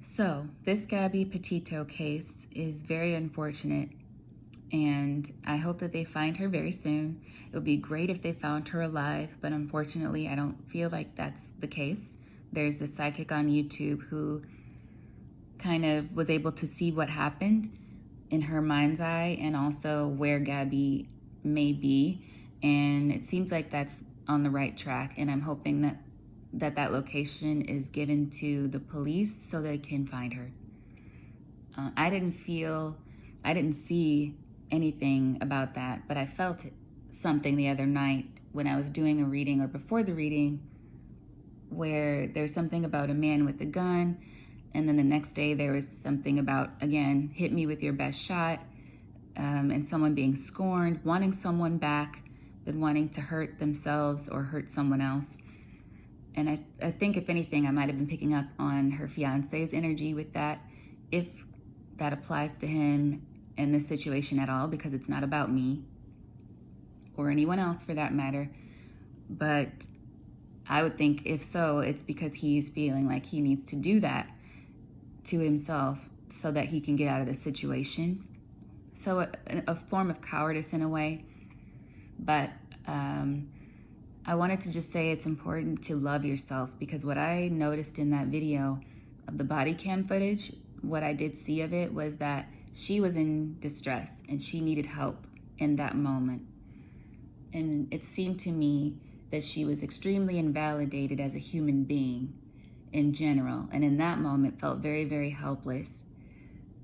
So, this Gabby Petito case is very unfortunate, and I hope that they find her very soon. It would be great if they found her alive, but unfortunately, I don't feel like that's the case. There's a psychic on YouTube who kind of was able to see what happened in her mind's eye and also where Gabby may be, and it seems like that's on the right track, and I'm hoping that location is given to the police so they can find her. I didn't see anything about that, but I felt something the other night when I was doing a reading or before the reading where there's something about a man with a gun, and then the next day there was something about, again, hit me with your best shot, and someone being scorned, wanting someone back, but wanting to hurt themselves or hurt someone else. And I think, if anything, I might have been picking up on her fiance's energy with that, if that applies to him in this situation at all, because it's not about me or anyone else for that matter. But I would think if so, it's because he's feeling like he needs to do that to himself so that he can get out of the situation. So a form of cowardice in a way. But I wanted to just say it's important to love yourself, because what I noticed in that video of the body cam footage, what I did see of it was that she was in distress and she needed help in that moment. And it seemed to me that she was extremely invalidated as a human being in general, and in that moment felt very, very helpless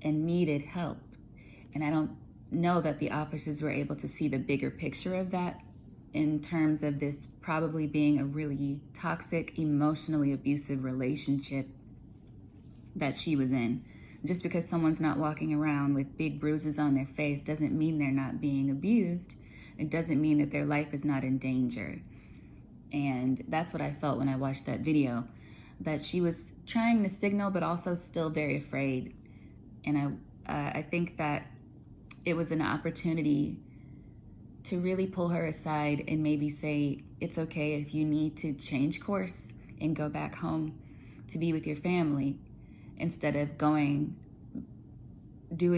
and needed help. And I don't know that the officers were able to see the bigger picture of that, in terms of this probably being a really toxic, emotionally abusive relationship that she was in. Just because someone's not walking around with big bruises on their face doesn't mean they're not being abused. It doesn't mean that their life is not in danger. And that's what I felt when I watched that video, that she was trying to signal, but also still very afraid. And I think that it was an opportunity to really pull her aside and maybe say, it's okay if you need to change course and go back home to be with your family, instead of doing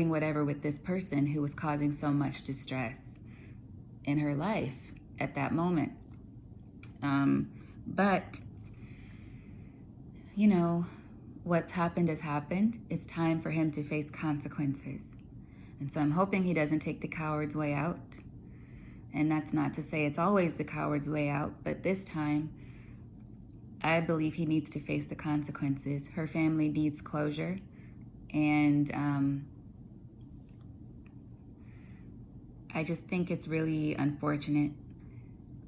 whatever with this person who was causing so much distress in her life at that moment. But, you know, what's happened has happened. It's time for him to face consequences. And so I'm hoping he doesn't take the coward's way out. And that's not to say it's always the coward's way out, but this time, I believe he needs to face the consequences. Her family needs closure, and I just think it's really unfortunate,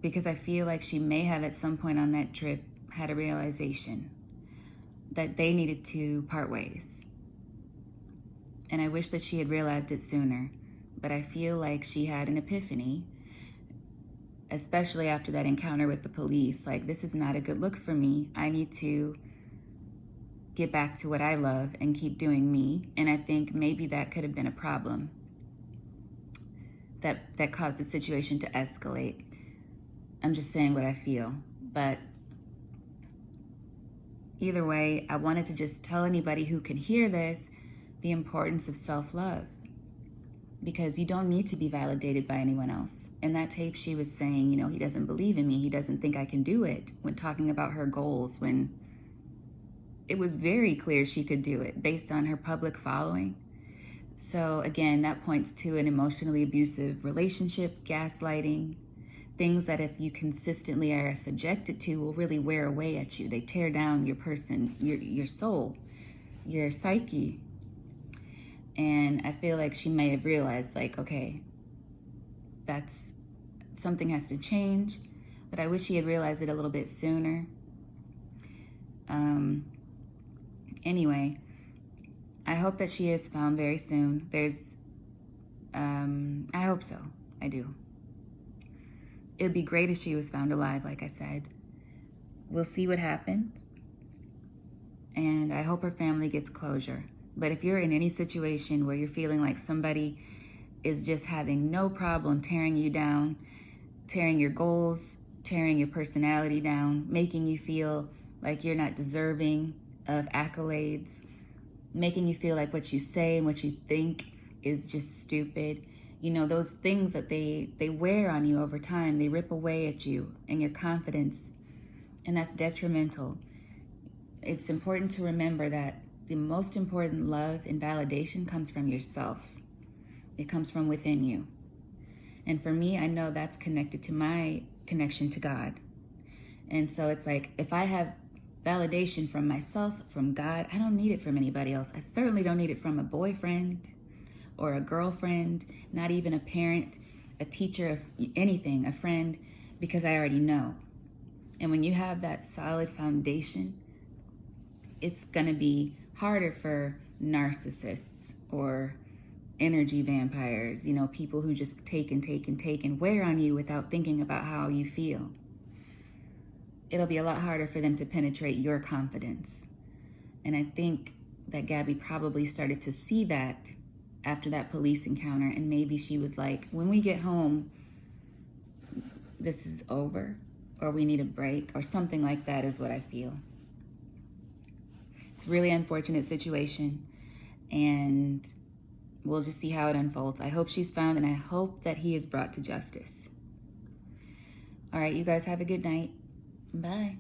because I feel like she may have at some point on that trip had a realization that they needed to part ways. And I wish that she had realized it sooner, but I feel like she had an epiphany, especially after that encounter with the police. Like, this is not a good look for me. I need to get back to what I love and keep doing me. And I think maybe that could have been a problem that caused the situation to escalate. I'm just saying what I feel. But either way, I wanted to just tell anybody who can hear this the importance of self-love, because you don't need to be validated by anyone else. In that tape, she was saying, you know, he doesn't believe in me. He doesn't think I can do it, when talking about her goals, when it was very clear she could do it based on her public following. So again, that points to an emotionally abusive relationship, gaslighting, things that if you consistently are subjected to will really wear away at you. They tear down your person, your soul, your psyche. And I feel like she may have realized, like, okay, something has to change, but I wish she had realized it a little bit sooner. Anyway, I hope that she is found very soon. I hope so. I do. It would be great if she was found alive, like I said. We'll see what happens. And I hope her family gets closure. But if you're in any situation where you're feeling like somebody is just having no problem tearing you down, tearing your goals, tearing your personality down, making you feel like you're not deserving of accolades, making you feel like what you say and what you think is just stupid. You know, those things that they wear on you over time, they rip away at you and your confidence, and that's detrimental. It's important to remember that the most important love and validation comes from yourself. It comes from within you. And for me, I know that's connected to my connection to God. And so it's like, if I have validation from myself, from God, I don't need it from anybody else. I certainly don't need it from a boyfriend or a girlfriend, not even a parent, a teacher, anything, a friend, because I already know. And when you have that solid foundation, it's going to be harder for narcissists or energy vampires, you know, people who just take and take and take and wear on you without thinking about how you feel. It'll be a lot harder for them to penetrate your confidence. And I think that Gabby probably started to see that after that police encounter, and maybe she was like, when we get home, this is over, or we need a break, or something like that is what I feel. It's a really unfortunate situation, and we'll just see how it unfolds. I hope she's found, and I hope that he is brought to justice. All right, you guys have a good night. Bye.